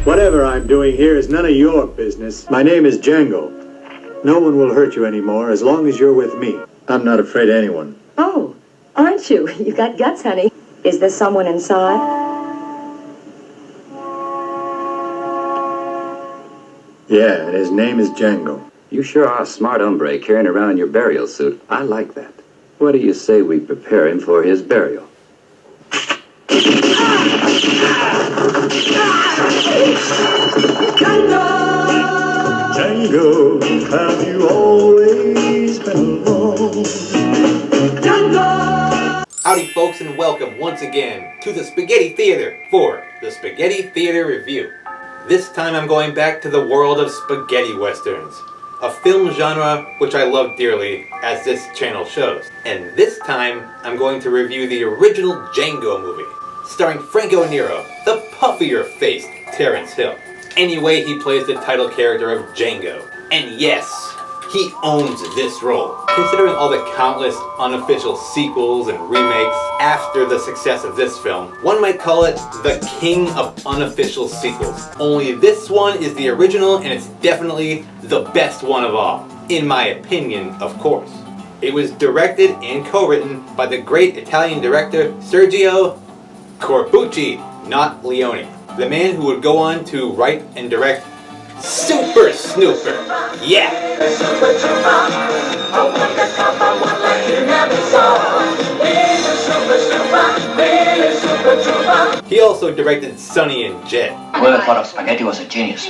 Whatever I'm doing here is none of your business. My name is Django. No one will hurt you anymore as long as you're with me. I'm not afraid of anyone. Oh, aren't you? You got guts, honey. Is there someone inside? Yeah, and his name is Django. You sure are a smart hombre carrying around your burial suit. I like that. What do you say we prepare him for his burial? Django, have you always been alone? Django! Howdy folks, and welcome once again to the Spaghetti Theater for the Spaghetti Theater Review. This time I'm going back to the world of spaghetti westerns, a film genre which I love dearly, as this channel shows. And this time I'm going to review the original Django movie, starring Franco Nero, the puffier-faced Terence Hill. Anyway, he plays the title character of Django. And yes, he owns this role. Considering all the countless unofficial sequels and remakes after the success of this film, one might call it the king of unofficial sequels. Only this one is the original, and it's definitely the best one of all. In my opinion, of course. It was directed and co-written by the great Italian director Sergio Corbucci, not Leone. The man who would go on to write and direct Super Snooper. Yeah! He also directed Sonny and Jet. Whoever thought of spaghetti was a genius.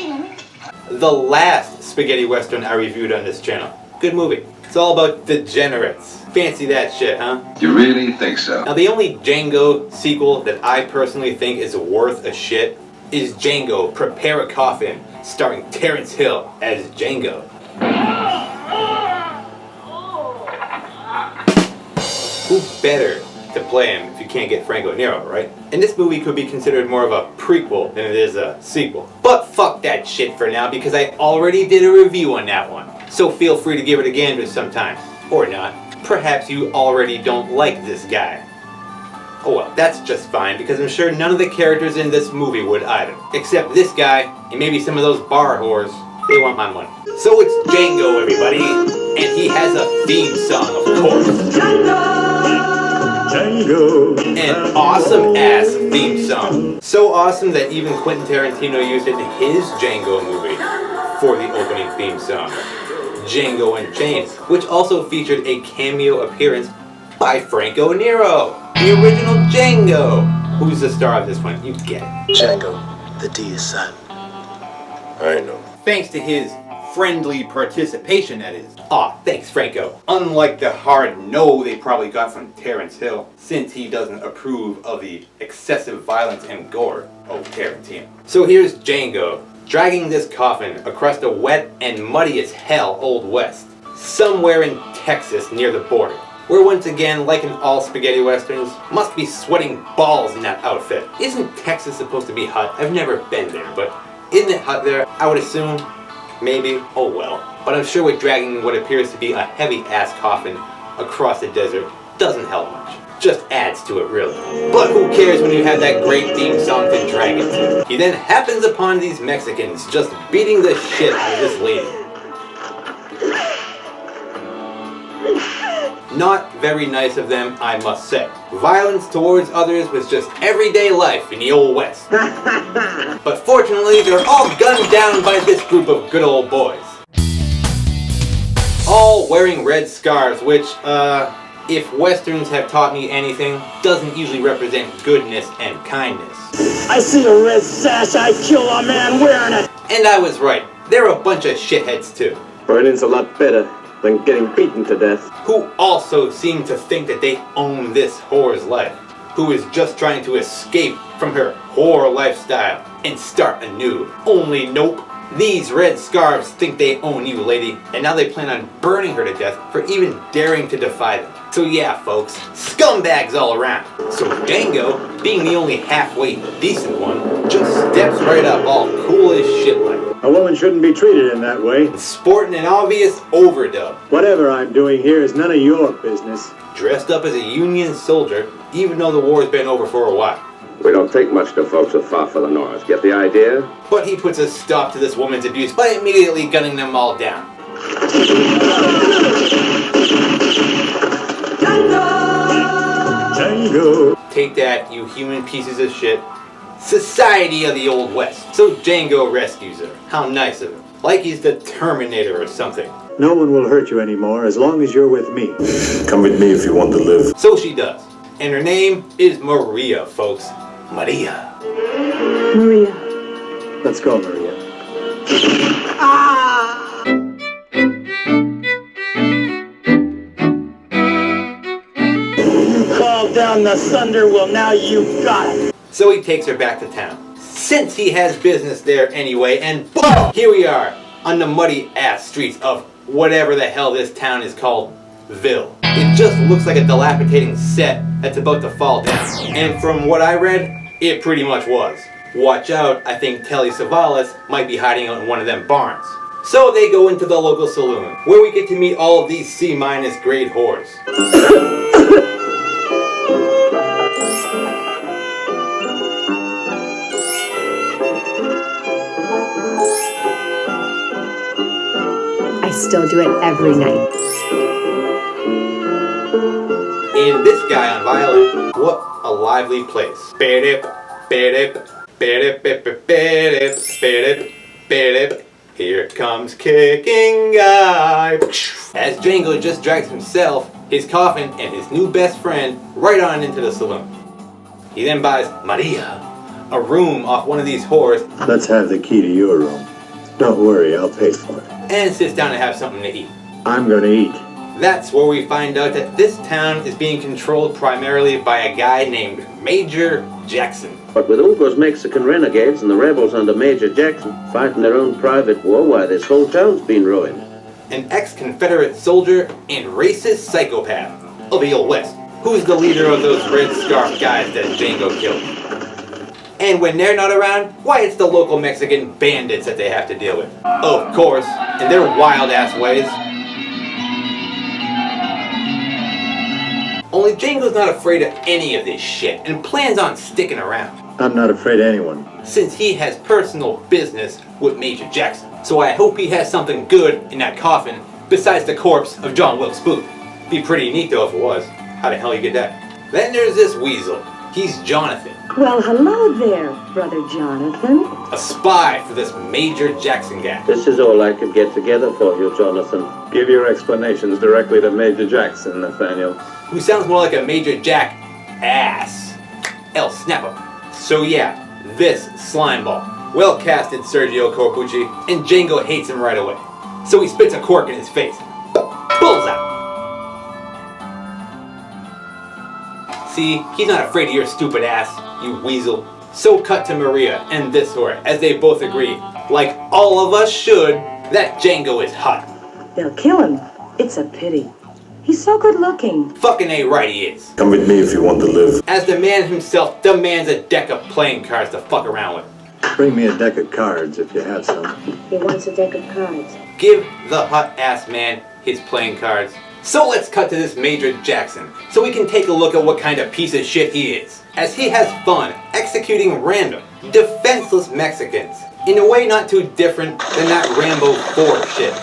The last spaghetti western I reviewed on this channel. Good movie. It's all about degenerates. Fancy that shit, huh? You really think so? Now the only Django sequel that I personally think is worth a shit is Django, Prepare a Coffin, starring Terence Hill as Django. Who better to play him if you can't get Franco Nero, right? And this movie could be considered more of a prequel than it is a sequel. But fuck that shit for now, because I already did a review on that one. So feel free to give it a gander sometime. Or not. Perhaps you already don't like this guy. Oh well, that's just fine, because I'm sure none of the characters in this movie would either. Except this guy, and maybe some of those bar whores. They want my money. So it's Django, everybody, and he has a theme song, of course. Django! An awesome-ass theme song. So awesome that even Quentin Tarantino used it in his Django movie for the opening theme song, Django Unchained, which also featured a cameo appearance by Franco Nero, the original Django. Who's the star of this one? You get it. Django, the D is silent. I know. Thanks to his friendly participation, that is. Aw, thanks Franco. Unlike the hard no they probably got from Terence Hill, since he doesn't approve of the excessive violence and gore of Tarantino. So here's Django, dragging this coffin across the wet and muddy as hell Old West, somewhere in Texas near the border, where once again, like in all spaghetti westerns, must be sweating balls in that outfit. Isn't Texas supposed to be hot? I've never been there, but isn't it hot there? I would assume. Maybe. Oh well. But I'm sure with dragging what appears to be a heavy-ass coffin across the desert doesn't help much. Just adds to it, really. But who cares when you have that great theme song to drag it to? He then happens upon these Mexicans just beating the shit out of this lady. Not very nice of them, I must say. Violence towards others was just everyday life in the Old West. But fortunately, they're all gunned down by this group of good old boys. All wearing red scarves, which, if westerns have taught me anything, doesn't usually represent goodness and kindness. I see a red sash, I kill a man wearing it! And I was right. They're a bunch of shitheads too. Burning's a lot better than getting beaten to death. Who also seem to think that they own this whore's life. Who is just trying to escape from her whore lifestyle and start anew. Only nope, These red scarves think they own you, lady, and now they plan on burning her to death for even daring to defy them. So yeah, folks, scumbags all around. So Django, being the only halfway decent one, just steps right up all cool as shit like. A woman shouldn't be treated in that way. Sporting an obvious overdub. Whatever I'm doing here is none of your business. Dressed up as a Union soldier, even though the war's been over for a while. We don't take much to folks so far for the north. Get the idea? But he puts a stop to this woman's abuse by immediately gunning them all down. Django! Take that, you human pieces of shit. Society of the Old West. So Django rescues her. How nice of him. Like he's the Terminator or something. No one will hurt you anymore as long as you're with me. Come with me if you want to live. So she does. And her name is Maria, folks. Maria. Maria. Let's go, Maria. Call down the thunder, well now you've got it. So he takes her back to town. Since he has business there anyway, and boom! Here we are on the muddy ass streets of whatever the hell this town is called. Ville. It just looks like a dilapidating set that's about to fall down. And from what I read, it pretty much was. Watch out, I think Telly Savalas might be hiding out in one of them barns. So they go into the local saloon, where we get to meet all of these C- grade whores. I still do it every night. And this guy on violin, what a lively place. Here comes kicking guy. As Django just drags himself, his coffin, and his new best friend right on into the saloon. He then buys Maria a room off one of these whores. Let's have the key to your room. Don't worry, I'll pay for it. And sits down to have something to eat. I'm gonna eat. That's where we find out that this town is being controlled primarily by a guy named Major Jackson. But with all those Mexican renegades and the rebels under Major Jackson fighting their own private war, why, this whole town's been ruined. An ex-Confederate soldier and racist psychopath of the Old West, who's the leader of those red scarf guys that Django killed. And when they're not around, why, it's the local Mexican bandits that they have to deal with. Of course, in their wild-ass ways. Only Django's not afraid of any of this shit and plans on sticking around. I'm not afraid of anyone. Since he has personal business with Major Jackson. So I hope he has something good in that coffin besides the corpse of John Wilkes Booth. Be pretty neat though if it was. How the hell you get that? Then there's this weasel. He's Jonathan. Well, hello there, Brother Jonathan. A spy for this Major Jackson guy. This is all I could get together for you, Jonathan. Give your explanations directly to Major Jackson, Nathaniel. Who sounds more like a Major Jack ass. El Snapper. So yeah, this slimeball. Well casted Sergio Corbucci, and Django hates him right away. So he spits a cork in his face. Bullseye! See, he's not afraid of your stupid ass, you weasel. So cut to Maria and this whore, as they both agree, like all of us should, that Django is hot. They'll kill him. It's a pity. He's so good looking. Fucking A right he is. Come with me if you want to live. As the man himself demands a deck of playing cards to fuck around with. Bring me a deck of cards if you have some. He wants a deck of cards. Give the hot-ass man his playing cards. So let's cut to this Major Jackson, so we can take a look at what kind of piece of shit he is. As he has fun executing random, defenseless Mexicans, in a way not too different than that Rambo 4 shit.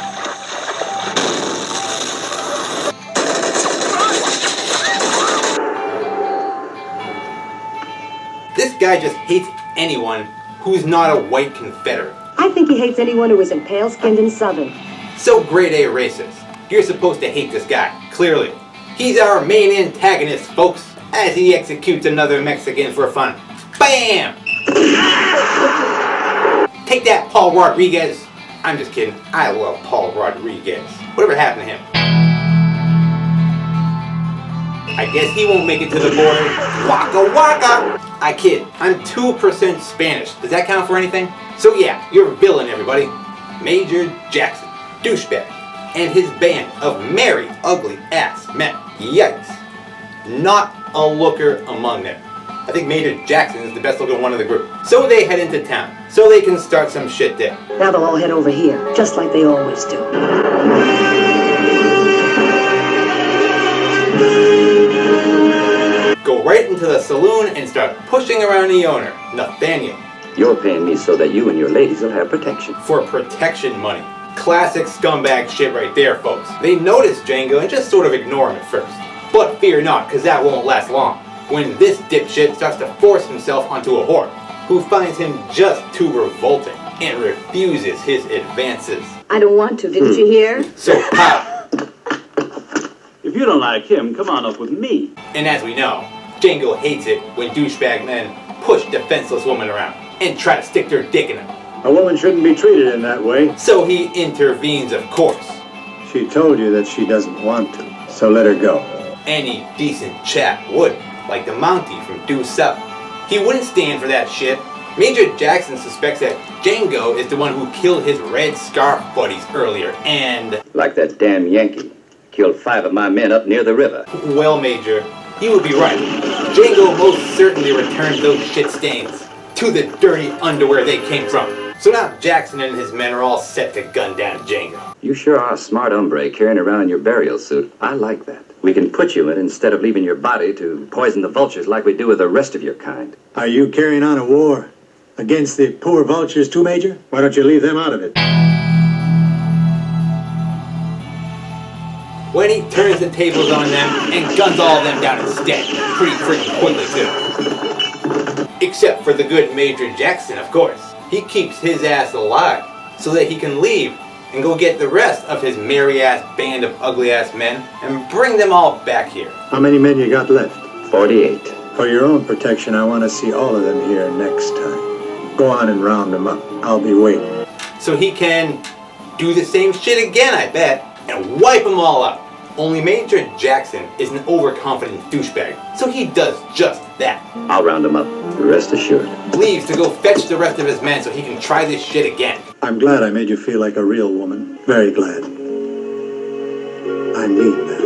This guy just hates anyone who's not a white Confederate. I think he hates anyone who isn't pale-skinned and southern. So grade A racist. You're supposed to hate this guy, clearly. He's our main antagonist, folks, as he executes another Mexican for fun. BAM! Take that, Paul Rodriguez. I'm just kidding. I love Paul Rodriguez. Whatever happened to him? I guess he won't make it to the border. Waka waka! I kid. I'm 2% Spanish. Does that count for anything? So yeah, your villain, everybody. Major Jackson, douchebag, and his band of merry, ugly ass men. Yikes. Not a looker among them. I think Major Jackson is the best looking one of the group. So they head into town, so they can start some shit there. Now they'll all head over here, just like they always do. Go right into the saloon and start pushing around the owner, Nathaniel. You're paying me so that you and your ladies will have protection. For protection money. Classic scumbag shit right there, folks. They notice Django and just sort of ignore him at first. But fear not, because that won't last long. When this dipshit starts to force himself onto a whore, who finds him just too revolting and refuses his advances. I don't want to, didn't you hear? So pow! If you don't like him, come on up with me. And as we know, Django hates it when douchebag men push defenseless women around and try to stick their dick in them. A woman shouldn't be treated in that way. So he intervenes, of course. She told you that she doesn't want to, so let her go. Any decent chap would, like the Mountie from Due South. He wouldn't stand for that shit. Major Jackson suspects that Django is the one who killed his red scarf buddies earlier, and... Like that damn Yankee. Killed 5 of my men up near the river. Well, Major, you would be right. Django most certainly returned those shit stains to the dirty underwear they came from. So now Jackson and his men are all set to gun down Django. You sure are a smart hombre carrying around your burial suit. I like that. We can put you in instead of leaving your body to poison the vultures like we do with the rest of your kind. Are you carrying on a war against the poor vultures too, Major? Why don't you leave them out of it? When he turns the tables on them and guns all of them down instead. Pretty freaking quickly, too. Except for the good Major Jackson, of course. He keeps his ass alive so that he can leave and go get the rest of his merry-ass band of ugly-ass men and bring them all back here. How many men you got left? 48. For your own protection, I want to see all of them here next time. Go on and round them up. I'll be waiting. So he can do the same shit again, I bet, and wipe them all out. Only Major Jackson is an overconfident douchebag, so he does just that. I'll round him up, rest assured. Leaves to go fetch the rest of his men so he can try this shit again. I'm glad I made you feel like a real woman. Very glad. I mean that.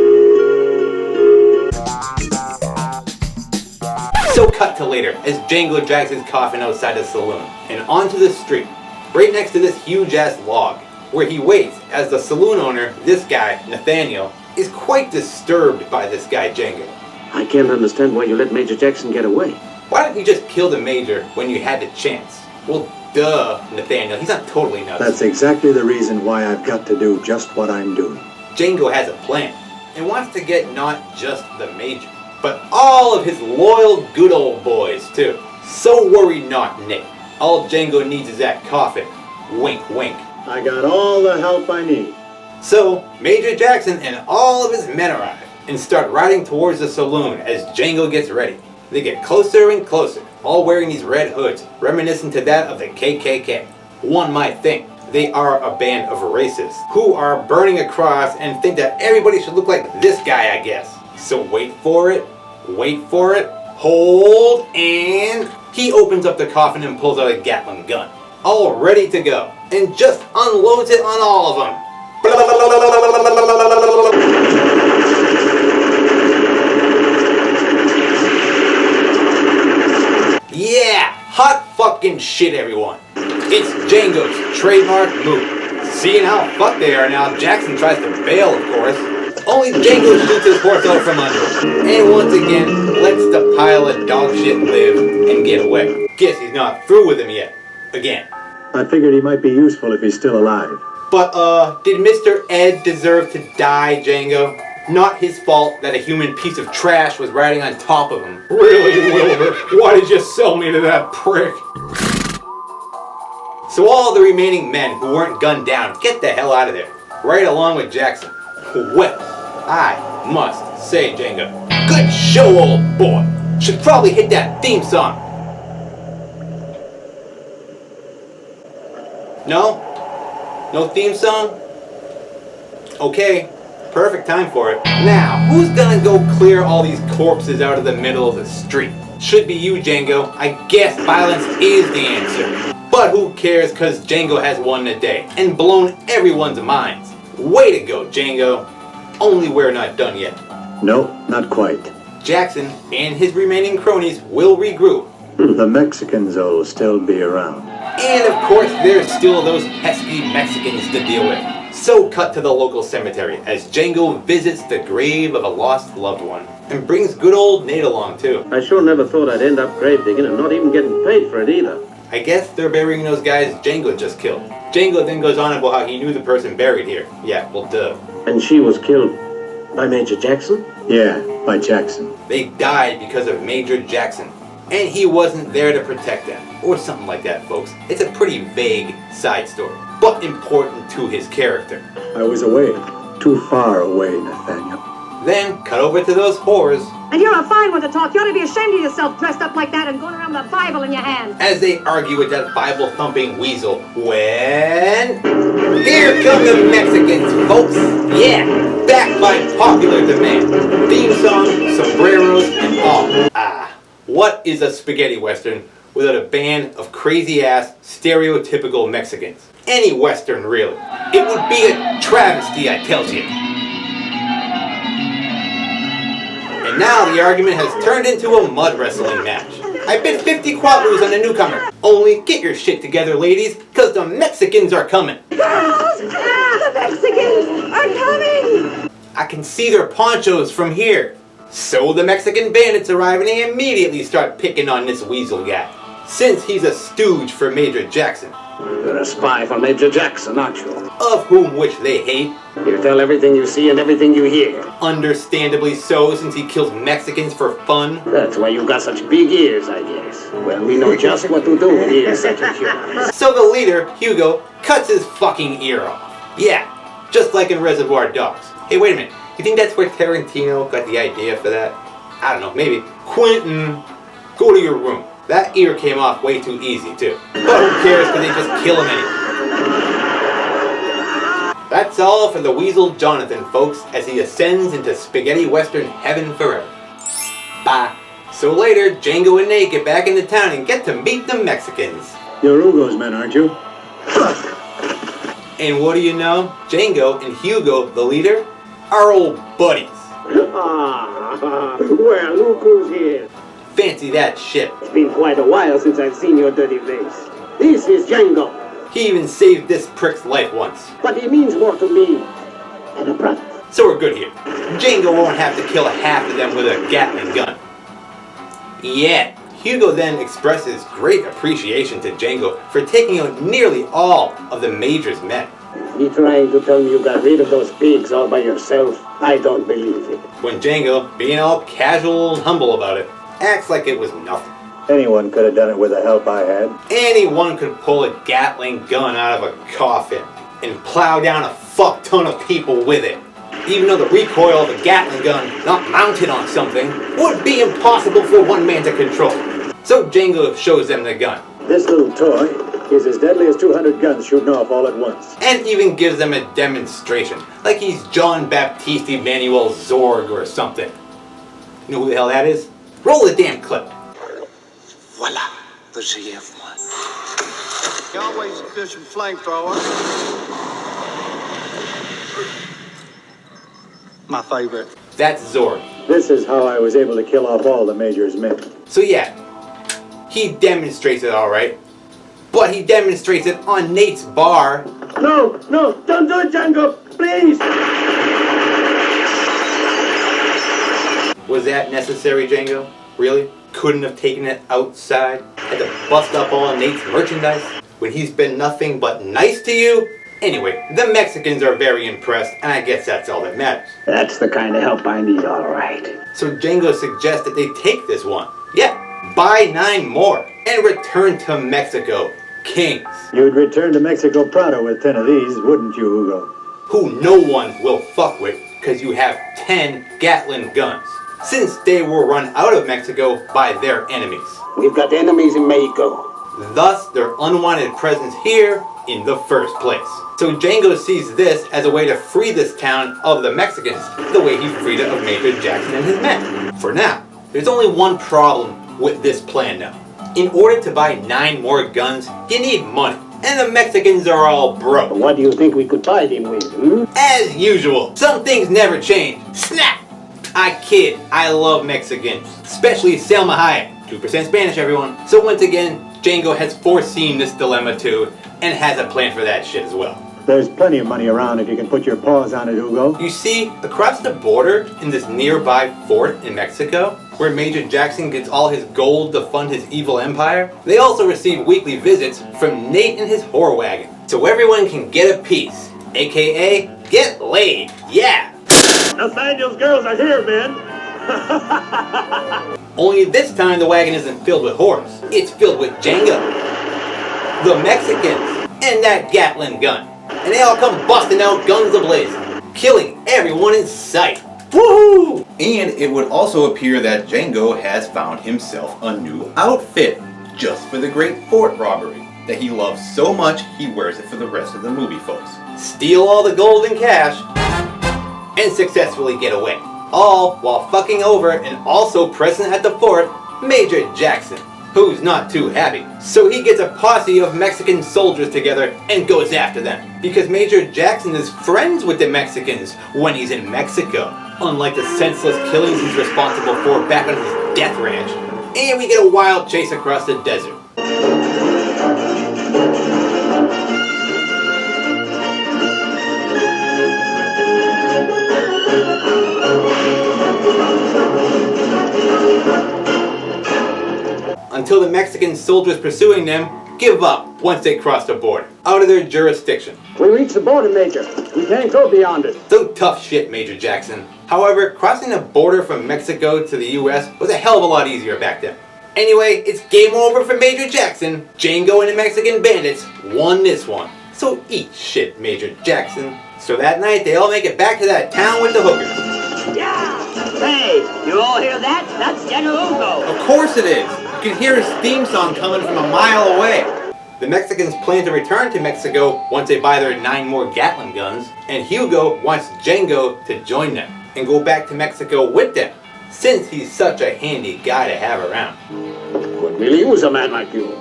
So cut to later, as Django drags his coffin outside the saloon and onto the street, right next to this huge-ass log, where he waits as the saloon owner, this guy, Nathaniel, is quite disturbed by this guy, Django. I can't understand why you let Major Jackson get away. Why didn't you just kill the Major when you had the chance? Well, duh, Nathaniel, he's not totally nuts. That's exactly the reason why I've got to do just what I'm doing. Django has a plan, and wants to get not just the Major, but all of his loyal good old boys, too. So worry not, Nick. All Django needs is that coffin. Wink, wink. I got all the help I need. So, Major Jackson and all of his men arrive and start riding towards the saloon as Django gets ready. They get closer and closer, all wearing these red hoods, reminiscent to that of the KKK. One might think they are a band of racists who are burning a cross and think that everybody should look like this guy, I guess. So wait for it, hold, and he opens up the coffin and pulls out a Gatling gun, all ready to go, and just unloads it on all of them. Yeah, hot fucking shit, everyone. It's Django's trademark move. Seeing how fucked they are now, Jackson tries to bail, of course. Only Django shoots his horse out from under him, and once again lets the pile of dog shit live and get away. Guess he's not through with him yet. Again. I figured he might be useful if he's still alive. But, did Mr. Ed deserve to die, Django? Not his fault that a human piece of trash was riding on top of him. Really, Wilbur? Why did you sell me to that prick? So all the remaining men who weren't gunned down get the hell out of there, right along with Jackson. Well, I must say, Django, good show, old boy. Should probably hit that theme song. No? No theme song? Okay, perfect time for it. Now, who's gonna go clear all these corpses out of the middle of the street? Should be you, Django. I guess violence is the answer. But who cares, cause Django has won the day and blown everyone's minds. Way to go, Django. Only we're not done yet. No, not quite. Jackson and his remaining cronies will regroup. The Mexicans will still be around. And of course, there's still those pesky Mexicans to deal with. So cut to the local cemetery as Django visits the grave of a lost loved one. And brings good old Nate along too. I sure never thought I'd end up grave digging and not even getting paid for it either. I guess they're burying those guys Django just killed. Django then goes on about how he knew the person buried here. Yeah, well duh. And she was killed by Major Jackson? Yeah, by Jackson. They died because of Major Jackson. And he wasn't there to protect them. Or something like that, folks. It's a pretty vague side story, but important to his character. I was away. Too far away, Nathaniel. Then, cut over to those whores. And you're a fine one to talk. You ought to be ashamed of yourself dressed up like that and going around with a Bible in your hand. As they argue with that Bible-thumping weasel, when... Here come the Mexicans, folks! Yeah, back by popular demand. Theme song, sombreros, and all. What is a spaghetti western without a band of crazy-ass, stereotypical Mexicans? Any western, really. It would be a travesty, I tells you. And now the argument has turned into a mud wrestling match. I bid 50 quatloos on the newcomer. Only get your shit together, ladies, because the Mexicans are coming. Girls! The Mexicans are coming! I can see their ponchos from here. So the Mexican bandits arrive and they immediately start picking on this weasel guy, since he's a stooge for Major Jackson. You're a spy for Major Jackson, aren't you? Of whom which they hate. You tell everything you see and everything you hear. Understandably so, since he kills Mexicans for fun. That's why you got such big ears, I guess. Well, we know just what to do with ears such as yours. So the leader, Hugo, cuts his fucking ear off. Yeah, just like in Reservoir Dogs. Hey, wait a minute. You think that's where Tarantino got the idea for that? I don't know, maybe. Quentin, go to your room. That ear came off way too easy, too. But who cares, because they just kill him anyway. That's all for the Weasel Jonathan, folks, as he ascends into spaghetti western heaven forever. Bye. So later, Django and Nate get back into town and get to meet the Mexicans. You're Hugo's men, aren't you? And what do you know? Django and Hugo, the leader, are old buddies. Well, look who's here. Fancy that shit. It's been quite a while since I've seen your dirty face. This is Django. He even saved this prick's life once. But he means more to me than a brother. So we're good here. Django won't have to kill half of them with a Gatling gun. Yet. Hugo then expresses great appreciation to Django for taking out nearly all of the Major's men. You trying to tell me you got rid of those pigs all by yourself? I don't believe it. When Django, being all casual and humble about it, acts like it was nothing. Anyone could have done it with the help I had. Anyone could pull a Gatling gun out of a coffin and plow down a fuck ton of people with it. Even though the recoil of a Gatling gun, not mounted on something, would be impossible for one man to control. So Django shows them the gun. This little toy is as deadly as 200 guns shooting off all at once. And even gives them a demonstration, like he's John Baptiste Emmanuel Zorg or something. You know who the hell that is? Roll the damn clip. Voila, the GF1. Always efficient flamethrower. My favorite. That's Zorg. This is how I was able to kill off all the Major's men. So yeah, he demonstrates it alright. But he demonstrates it on Nate's bar. No, don't do it, Django, please! Was that necessary, Django? Really? Couldn't have taken it outside? Had to bust up all of Nate's merchandise? When he's been nothing but nice to you? Anyway, the Mexicans are very impressed, and I guess that's all that matters. That's the kind of help I need, all right. So Django suggests that they take this one. Yeah, buy 9 more, and return to Mexico, kings. You'd return to Mexico pronto with 10 of these, wouldn't you, Hugo? Who no one will fuck with, because you have 10 Gatling guns, since they were run out of Mexico by their enemies. We've got enemies in Mexico. Thus, their unwanted presence here in the first place. So Django sees this as a way to free this town of the Mexicans, the way he freed it of Major Jackson and his men. For now, there's only one problem with this plan now. In order to buy 9 more guns, you need money. And the Mexicans are all broke. What do you think we could buy them with, As usual, some things never change. Snap! I kid, I love Mexicans. Especially Selma Hayek. 2% Spanish, everyone. So once again, Django has foreseen this dilemma too, and has a plan for that shit as well. There's plenty of money around if you can put your paws on it, Hugo. You see, across the border, in this nearby fort in Mexico, where Major Jackson gets all his gold to fund his evil empire, they also receive weekly visits from Nate and his whore wagon. So everyone can get a piece, aka get laid, yeah! Nathaniel's girls are here, man. Only this time the wagon isn't filled with whores, it's filled with Django, the Mexicans, and that Gatling gun. And they all come busting out guns a-blazing, killing everyone in sight. Woohoo! And it would also appear that Django has found himself a new outfit, just for the great fort robbery, that he loves so much he wears it for the rest of the movie, folks. Steal all the gold and cash, and successfully get away. All while fucking over and also present at the fort, Major Jackson, who's not too happy. So he gets a posse of Mexican soldiers together and goes after them. Because Major Jackson is friends with the Mexicans when he's in Mexico, unlike the senseless killings he's responsible for back on his death ranch. And we get a wild chase across the desert. Until the Mexican soldiers pursuing them give up once they cross the border, out of their jurisdiction. We reached the border, Major. We can't go beyond it. So tough shit, Major Jackson. However, crossing the border from Mexico to the US was a hell of a lot easier back then. Anyway, it's game over for Major Jackson. Django and the Mexican bandits won this one. So eat shit, Major Jackson. So that night, they all make it back to that town with the hookers. Yeah! Hey, you all hear that? That's Django. Of course it is. You can hear his theme song coming from a mile away. The Mexicans plan to return to Mexico once they buy their 9 more Gatling guns, and Hugo wants Django to join them and go back to Mexico with them, since he's such a handy guy to have around. Could really use a man like you.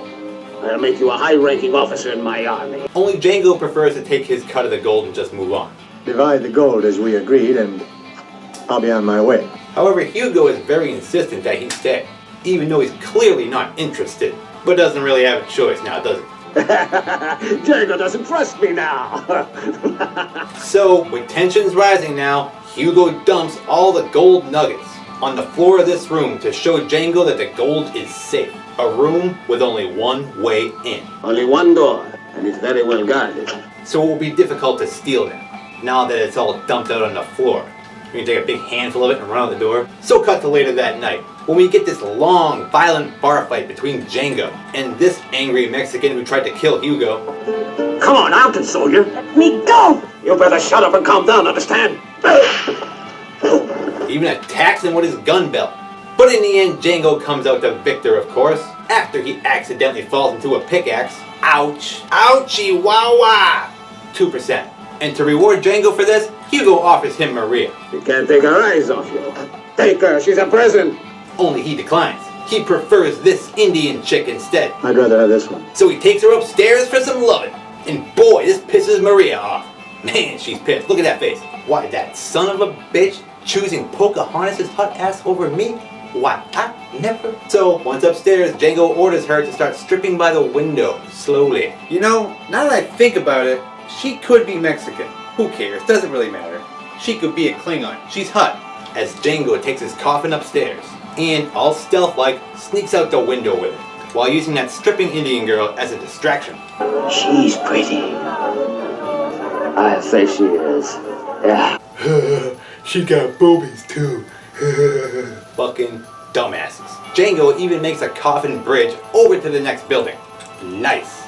I'll make you a high-ranking officer in my army. Only Django prefers to take his cut of the gold and just move on. Divide the gold as we agreed, and I'll be on my way. However, Hugo is very insistent that he stay, even though he's clearly not interested, but doesn't really have a choice now, does he? Django doesn't trust me now. So, with tensions rising now, Hugo dumps all the gold nuggets on the floor of this room to show Django that the gold is safe. A room with only one way in. Only one door, and it's very well guarded. So it will be difficult to steal them, now that it's all dumped out on the floor. You can take a big handful of it and run out the door. So cut to later that night, when we get this long, violent bar fight between Django and this angry Mexican who tried to kill Hugo. Come on, I'll console you. Let me go! You better shut up and calm down, understand? Even attacks him with his gun belt. But in the end, Django comes out the victor, of course, after he accidentally falls into a pickaxe. Ouch. Ouchie, wah wah! 2%. And to reward Django for this, Hugo offers him Maria. You can't take our eyes off you. Take her, she's a present. Only he declines. He prefers this Indian chick instead. I'd rather have this one. So he takes her upstairs for some loving. And boy, this pisses Maria off. Man, she's pissed. Look at that face. Why, that son of a bitch choosing Pocahontas' hot ass over me? Why, I never. So, once upstairs, Django orders her to start stripping by the window, slowly. You know, now that I think about it, she could be Mexican. Who cares? Doesn't really matter. She could be a Klingon. She's hot. As Django takes his coffin upstairs, and, all stealth-like, sneaks out the window with it, while using that stripping Indian girl as a distraction. She's pretty. I say she is. Yeah. She got boobies too. Fucking dumbasses. Django even makes a coffin bridge over to the next building. Nice.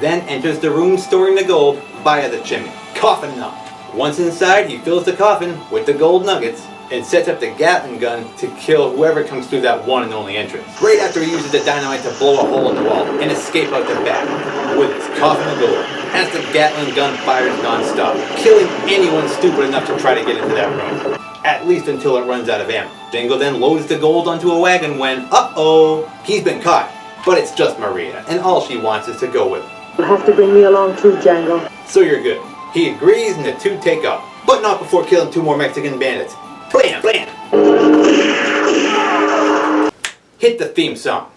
Then enters the room storing the gold via the chimney. Coffin up. Once inside, he fills the coffin with the gold nuggets and sets up the Gatling gun to kill whoever comes through that one and only entrance. Right after he uses the dynamite to blow a hole in the wall and escape out the back with his coffin of gold, as the Gatling gun fires non-stop, killing anyone stupid enough to try to get into that room. at least until it runs out of ammo. Django then loads the gold onto a wagon when, uh-oh, he's been caught. But it's just Maria, and all she wants is to go with him. You'll have to bring me along too, Django. So you're good. He agrees and the two take off, but not before killing 2 more Mexican bandits. Blam, blam! Hit the theme song.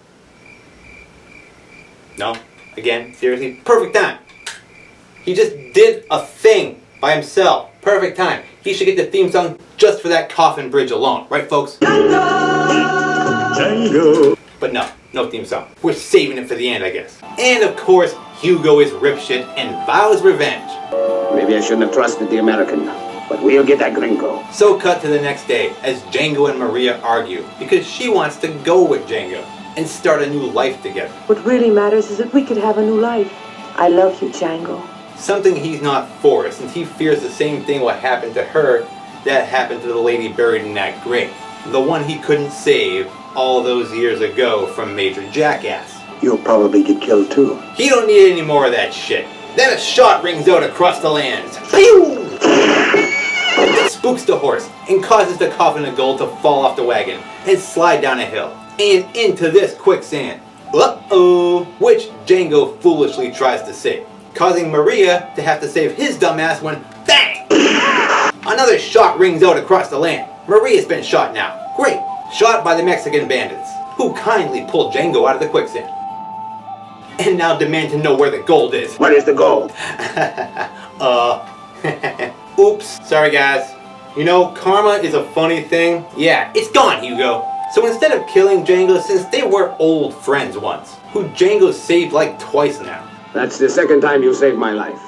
No? Again, seriously? Perfect time. He just did a thing by himself. Perfect time. He should get the theme song just for that coffin bridge alone. Right, folks? Django! But no theme song. We're saving it for the end, I guess. And of course, Hugo is ripshit and vows revenge. Maybe I shouldn't have trusted the American, but we'll get that gringo. So cut to the next day as Django and Maria argue because she wants to go with Django and start a new life together. What really matters is that we could have a new life. I love you, Django. Something he's not for, since he fears the same thing will happen to her that happened to the lady buried in that grave. The one he couldn't save all those years ago from Major Jackass. You'll probably get killed too. He don't need any more of that shit. Then a shot rings out across the lands. Pew! It spooks the horse and causes the coffin of gold to fall off the wagon and slide down a hill and into this quicksand. Uh-oh! Which Django foolishly tries to save, causing Maria to have to save his dumbass when bang! Another shot rings out across the land. Maria's been shot now. Great! Shot by the Mexican bandits, who kindly pulled Django out of the quicksand. And now demand to know where the gold is. Where is the gold? Oops. Sorry, guys. You know, karma is a funny thing. Yeah, it's gone, Hugo. So instead of killing Django, since they were old friends once, who Django saved like twice now. That's the second time you saved my life,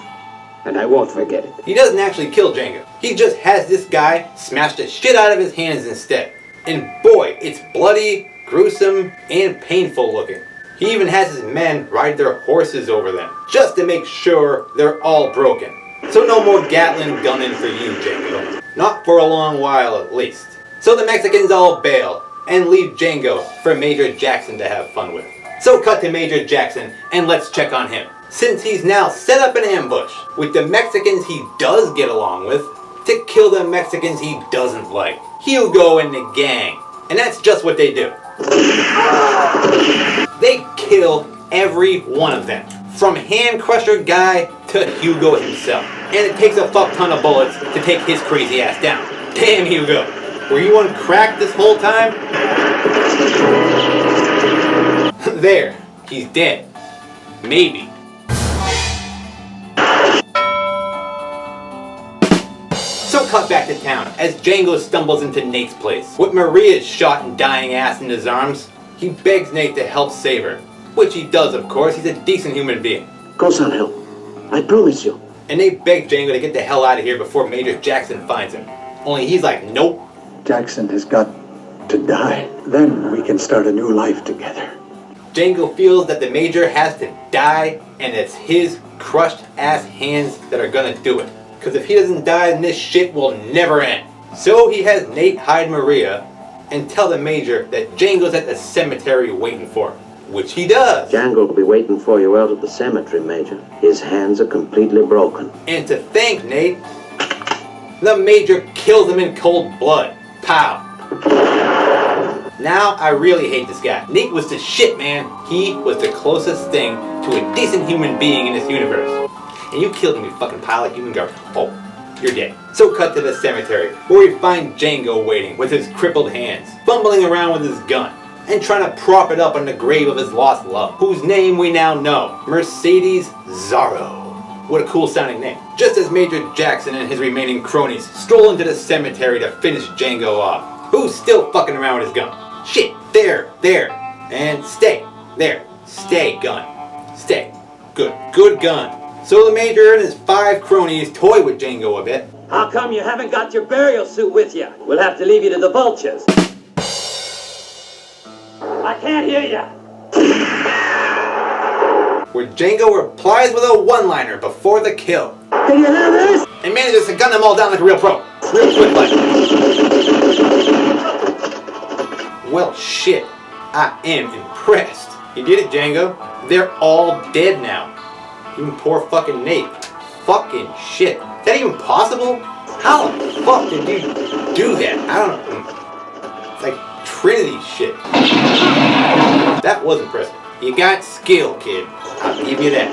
and I won't forget it. He doesn't actually kill Django. He just has this guy smash the shit out of his hands instead. And boy, it's bloody, gruesome, and painful looking. He even has his men ride their horses over them, just to make sure they're all broken. So no more Gatling gunning for you, Django. Not for a long while, at least. So the Mexicans all bail, and leave Django for Major Jackson to have fun with. So cut to Major Jackson, and let's check on him. Since he's now set up an ambush with the Mexicans he does get along with, to kill the Mexicans he doesn't like. Hugo and the gang. And that's just what they do. They kill every one of them. From Hand Crusher Guy to Hugo himself. And it takes a fuck ton of bullets to take his crazy ass down. Damn, Hugo. Were you on crack this whole time? There. He's dead. Maybe. So cut back to town as Django stumbles into Nate's place. With Maria's shot and dying ass in his arms, he begs Nate to help save her. Which he does, of course. He's a decent human being. Go, Sergio. I promise you. And Nate begs Django to get the hell out of here before Major Jackson finds him. Only he's like, nope. Jackson has got to die. Then we can start a new life together. Django feels that the Major has to die, and it's his crushed ass hands that are gonna do it. Because if he doesn't die, then this shit will never end. So he has Nate hide Maria and tell the Major that Django's at the cemetery waiting for him. Which he does. Django will be waiting for you out at the cemetery, Major. His hands are completely broken. And to thank Nate, the Major kills him in cold blood. Pow. Now I really hate this guy. Nate was the shit, man. He was the closest thing to a decent human being in this universe. And you killed him, you fucking pile of human garbage. Oh, you're dead. So cut to the cemetery, where we find Django waiting with his crippled hands, fumbling around with his gun, and trying to prop it up on the grave of his lost love, whose name we now know, Mercedes Zorro. What a cool sounding name. Just as Major Jackson and his remaining cronies stroll into the cemetery to finish Django off, who's still fucking around with his gun. Shit, there, and stay, there, stay, gun, stay, good gun. So the Major and his 5 cronies toy with Django a bit. How come you haven't got your burial suit with you? We'll have to leave you to the vultures. I can't hear you. Where Django replies with a one-liner before the kill. Can you hear this? And manages to gun them all down like a real pro. Real quick like. Well, shit. I am impressed. You did it, Django. They're all dead now. Even poor fucking Nate. Fucking shit. Is that even possible? How the fuck did you do that? I don't know. It's like Trinity shit. That was impressive. You got skill, kid. I'll give you that.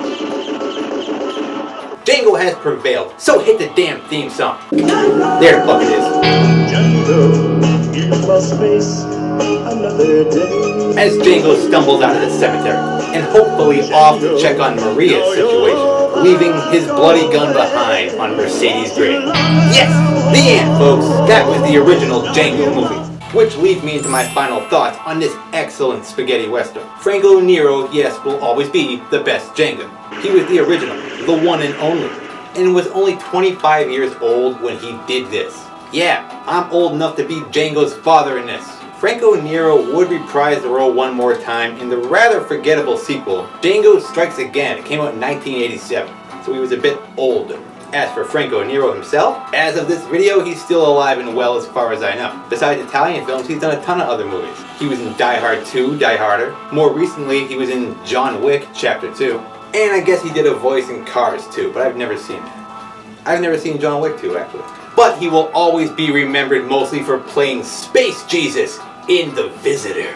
Django has prevailed, so hit the damn theme song. There the fuck it is. Django, you must face another day. As Django stumbles out of the cemetery, and hopefully off to check on Maria's situation, leaving his bloody gun behind on Mercedes' grave. Yes! The end, folks! That was the original Django movie. Which leads me into my final thoughts on this excellent spaghetti western. Franco Nero, yes, will always be the best Django. He was the original, the one and only, and was only 25 years old when he did this. Yeah, I'm old enough to be Django's father in this. Franco Nero would reprise the role one more time in the rather forgettable sequel, Django Strikes Again. It came out in 1987, so he was a bit older. As for Franco Nero himself, as of this video, he's still alive and well as far as I know. Besides Italian films, he's done a ton of other movies. He was in Die Hard 2, Die Harder. More recently, he was in John Wick, Chapter 2. And I guess he did a voice in Cars 2, but I've never seen it. I've never seen John Wick 2, actually. But he will always be remembered mostly for playing Space Jesus in The Visitor.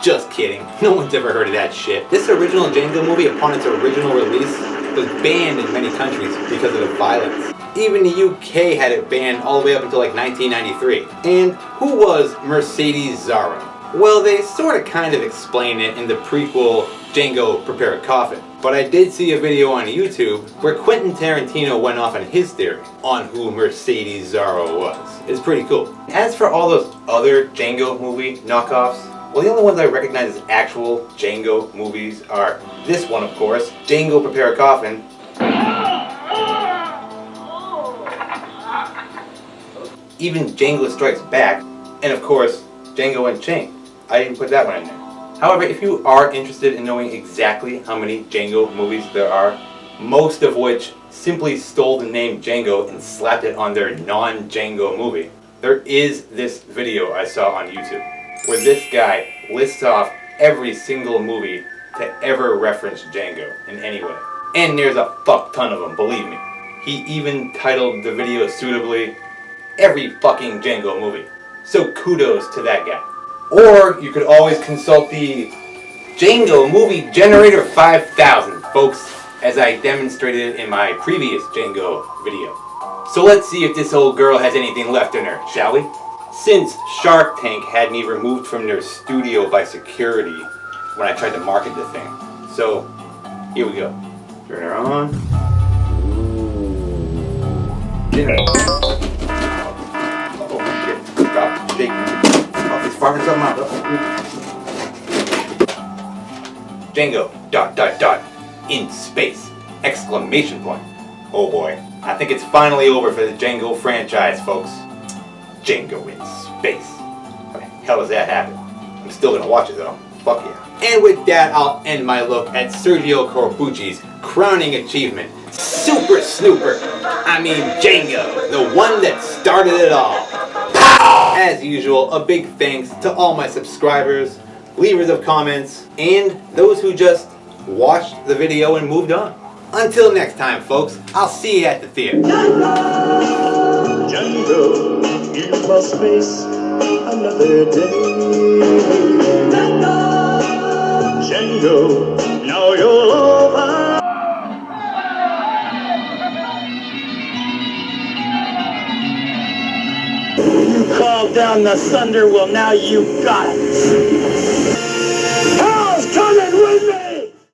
Just kidding. No one's ever heard of that shit. This original Django movie, upon its original release, was banned in many countries because of the violence. Even the UK had it banned all the way up until like 1993. And who was Mercedes Zara? Well, they sort of kind of explain it in the prequel Django Prepare a Coffin. But I did see a video on YouTube where Quentin Tarantino went off on his theory on who Mercedes Zara was. It's pretty cool. As for all those other Django movie knockoffs, well, the only ones I recognize as actual Django movies are this one, of course, Django Prepare a Coffin, even Django Strikes Back, and of course, Django Unchained. I didn't put that one in there. However, if you are interested in knowing exactly how many Django movies there are, most of which simply stole the name Django and slapped it on their non-Django movie, there is this video I saw on YouTube, where this guy lists off every single movie to ever reference Django in any way. And there's a fuck ton of them, believe me. He even titled the video suitably, every fucking Django movie. So kudos to that guy. Or you could always consult the Django Movie Generator 5000, folks, as I demonstrated in my previous Django video. So let's see if this old girl has anything left in her, shall we? Since Shark Tank had me removed from their studio by security when I tried to market the thing. So, here we go. Turn her on. Oh shit, stop shaking. Oh, he's farting something out. Django, ... in space, exclamation point. Oh boy, I think it's finally over for the Django franchise, folks. Django in space. How the hell does that happen? I'm still gonna watch it though. Fuck yeah. And with that, I'll end my look at Sergio Corbucci's crowning achievement, Super Snooper. I mean Django, the one that started it all. Pow! As usual, a big thanks to all my subscribers, leavers of comments, and those who just watched the video and moved on. Until next time, folks, I'll see you at the theater. Django, you must face another day. Django, now you're over. You called down the thunder, well now you got it.